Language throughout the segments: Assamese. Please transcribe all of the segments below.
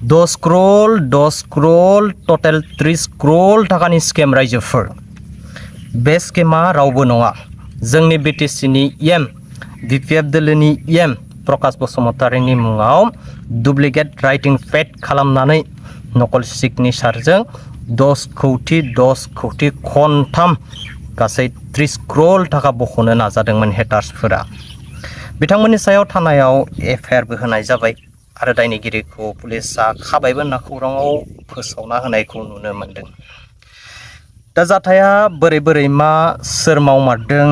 10 crore टटेल 30 crore थाखानि स्केम रायजोफोर बे स्केमा रावबो नङा जोंनि बिटिसिनि एम बिपिएफ दोलोनि एम प्रकाश बसुमतारीनि मुङाव डुप्लिकेट राइटिं पेड खालामनानै नकल सिगनेचारजों 10 कौटि खनथाम गासै 30 crore थाखा बख'नो नाजादोंमोन हेटार्सफोरा बिथांमोननि सायाव थानायाव एफआइआरबो होनाय जाबाय आरो दायनिगिरिखौ पुलिसा खाबायबो होनना खौराङाव फोसावना होनायखौ नुनो मोनदों। दा जाथाया बोरै मा सोर मावमारदों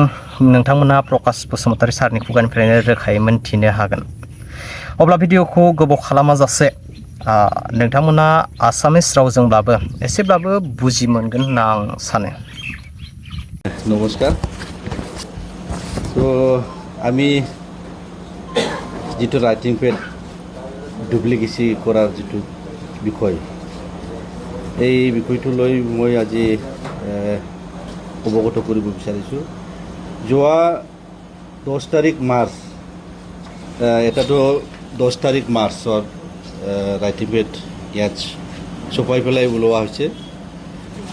नोंथांमोना प्रकाश बसुमतारी सारनि खुगानिफ्रायनो रोखायै मोनथिनो हागोन। अब्ला भिडिअखौ गोबाव खालामाजासे नोंथांमोना आसामिस रावजोंब्लाबो एसेब्लाबो बुजि मोनगोन होनना आं सानो। नमस्कार। तो আমি যেটো রাইটিং পেড ডুপ্লিকেসি করার যেটো বিষয় এই বিষয়টো লৈ মই আজি অৱগত কৰিব বিচাৰিছোঁ। যোৱা 10 তাৰিখ মাৰ্চ এটাতো 10 তাৰিখ মাৰ্চৰ ৰাইটিং পেড ইয়াত ছপাই পেলাই ওলোৱা হৈছে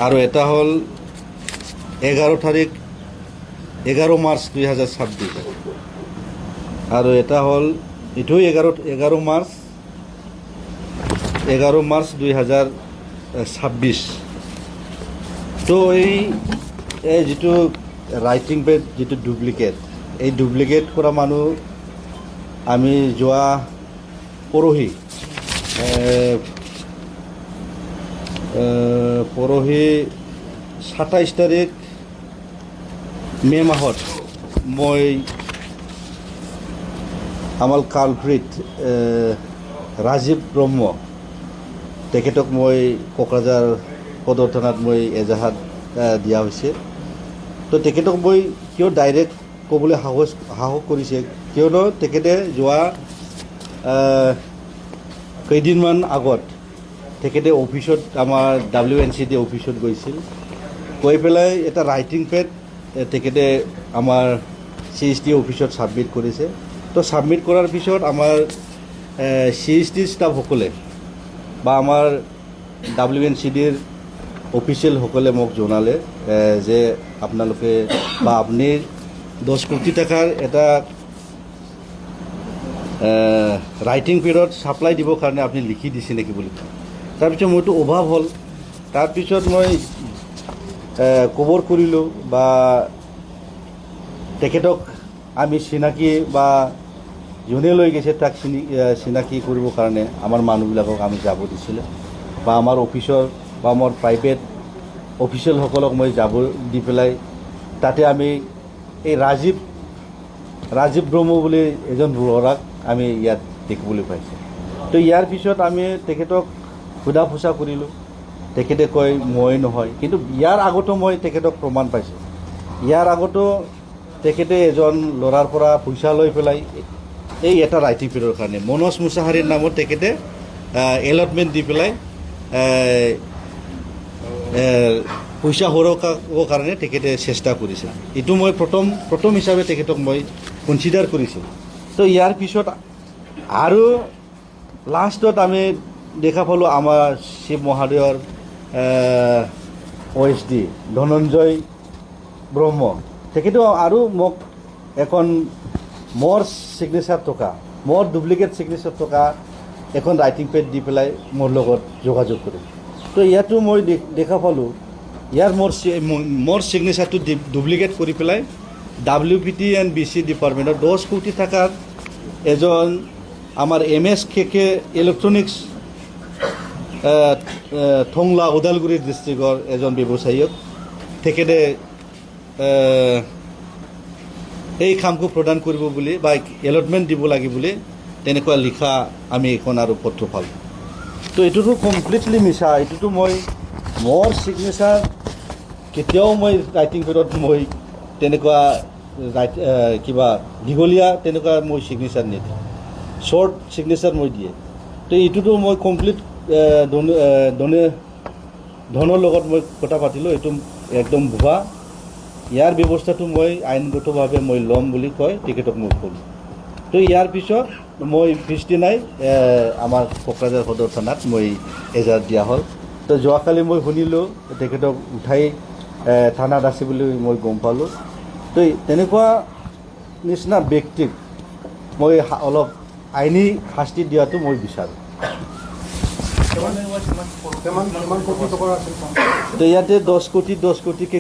আৰু এটা হ'ল 11 মাৰ্চ 2026 আৰু এটা হ'ল এইটো 11 মাৰ্চ 2026। তো এই যেটো ৰাইটিং পেড যেটো ডুপ্লিকেট এই ডুপ্লিকেট কৰা মানুহ আমি যোৱা পৰহি 27 তাৰিখ মে মাহত মই আমাৰ কালপ্ৰিট ৰাজীৱ ব্ৰহ্ম তেখেতক মই কোকৰাঝাৰ সদৰ থানাত মই এজাহাত দিয়া হৈছে। তো তেখেতক মই কিয় ডাইৰেক্ট ক'বলৈ সাহস কৰিছে কিয়নো তেখেতে যোৱা কেইদিনমান আগত তেখেতে অফিচত আমাৰ WNCD অফিচত গৈছিল গৈ পেলাই এটা ৰাইটিং পেড তেখেতে আমাৰ CSD অফিচত ছাবমিট কৰিছে। তো ছাবমিট কৰাৰ পিছত আমাৰ CSD ষ্টাফসকলে বা আমাৰ WNCDৰ অফিচিয়েলসকলে মোক জনালে যে আপোনালোকে বা আপুনি 10 কোটি টকাৰ এটা ৰাইটিং পেডত ছাপ্লাই দিবৰ কাৰণে আপুনি লিখি দিছে নেকি বুলি। তাৰপিছত মইতো অভাৱ হ'ল। তাৰপিছত মই খবৰ কৰিলোঁ বা তেখেতক আমি চিনাকি বা যোনে লৈ গৈছে তাক চিনাকি কৰিবৰ কাৰণে আমাৰ মানুহবিলাকক আমি যাব দিছিলে বা আমাৰ অফিচৰ বা আমাৰ প্ৰাইভেট অফিচিয়েলসকলক মই যাব দি পেলাই তাতে আমি এই ৰাজীৱ ব্ৰহ্ম বুলি এজন ল'ৰাক আমি ইয়াত দেখিবলৈ পাইছোঁ। তো ইয়াৰ পিছত আমি তেখেতক সোধা পোছা কৰিলোঁ। তেখেতে কয় মই নহয়, কিন্তু ইয়াৰ আগতো মই তেখেতক প্ৰমাণ পাইছোঁ। ইয়াৰ আগতো তেখেতে এজন ল'ৰাৰ পৰা পইচা লৈ পেলাই এই এটা ৰাইটিং পেডৰ কাৰণে মনোজ মুছাহাৰীৰ নামত তেখেতে এলটমেণ্ট দি পেলাই পইচা সৰকাবৰ কাৰণে তেখেতে চেষ্টা কৰিছে। এইটো মই প্ৰথম হিচাপে তেখেতক মই কনচিডাৰ কৰিছোঁ। তো ইয়াৰ পিছত আৰু লাষ্টত আমি দেখা পালোঁ আমাৰ শিৱ মহাদেৱৰ OSD ধনঞ্জয় ব্ৰহ্ম তেখেতেও আৰু মোক এখন মোৰ ছিগনেচাৰ থকা মোৰ ডুপ্লিকেট ছিগনেচাৰ থকা এখন ৰাইটিং পেড দি পেলাই মোৰ লগত যোগাযোগ কৰে। তো ইয়াতো মই দেখা পালোঁ ইয়াৰ মোৰ ছিগনেচাৰটো ডুপ্লিকেট কৰি পেলাই WPT and BC ডিপাৰ্টমেণ্টৰ 10 কোটি টকাৰ এজন আমাৰ MSKK ইলেক্ট্ৰনিক্স থংলা ওদালগুৰি ডিষ্ট্ৰিক্টৰ এজন ব্যৱসায়ীক তেখেতে এই কামটো প্ৰদান কৰিব বুলি বা এলটমেণ্ট দিব লাগে বুলি তেনেকুৱা লিখা আমি এখন আৰু পত্ৰ পালোঁ। তো এইটোতো কমপ্লিটলি মিছা। এইটোতো মই মোৰ ছিগনেচাৰ কেতিয়াও মই ৰাইটিং পেডত মই তেনেকুৱা কিবা দীঘলীয়া তেনেকুৱা মই ছিগনেচাৰ নিদিওঁ, শ্বৰ্ট ছিগনেচাৰ মই দিয়ে। তো এইটোতো মই কমপ্লিট ধনৰ লগত মই কথা পাতিলোঁ। এইটো একদম ভুৱা। ইয়াৰ ব্যৱস্থাটো মই আইনগতভাৱে মই ল'ম বুলি কয় তেখেতক মই ক'লোঁ। তো ইয়াৰ পিছত মই পিছদিনাই আমাৰ কোকৰাঝাৰ সদৰ থানাত মই এজাহাৰ দিয়া হ'ল। তো যোৱাকালি মই শুনিলোঁ তেখেতক উঠাই থানাত আছে বুলি মই গম পালোঁ। তো তেনেকুৱা নিচিনা ব্যক্তিক মই অলপ আইনী শাস্তি দিয়াটো মই বিচাৰোঁ। তো ইয়াতে 10 কোটিকৈ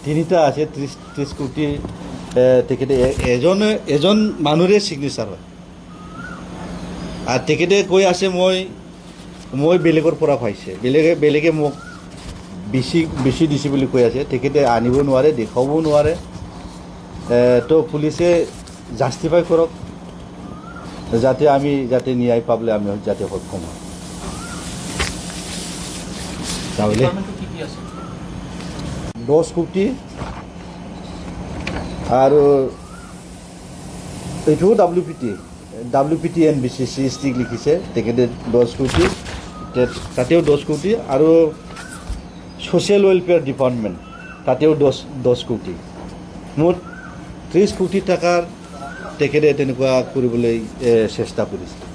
তিনিটা আছে, 30 কোটি তেখেতে এজন মানুহৰে ছিগনেচাৰ হয়। আৰু তেখেতে কৈ আছে মই বেলেগৰ পৰা পাইছে, বেলেগে মোক বেছি দিছে বুলি কৈ আছে। তেখেতে আনিব নোৱাৰে, দেখুৱাব নোৱাৰে। তো পুলিচে জাষ্টিফাই কৰক, যাতে আমি ন্যায় পাবলৈ আমি যাতে সক্ষম হওঁ। তাহলে 10 কোটি আৰু এইটোও WPT NBCC ষ্টিক লিখিছে তেখেতে 10 কোটি, তাতেও 10 কোটি আৰু ছ'চিয়েল ৱেলফেয়াৰ ডিপাৰ্টমেণ্ট তাতেও 10 কোটি, মুঠ 30 কোটি টকাৰ তেখেতে তেনেকুৱা কৰিবলৈ চেষ্টা কৰিছে।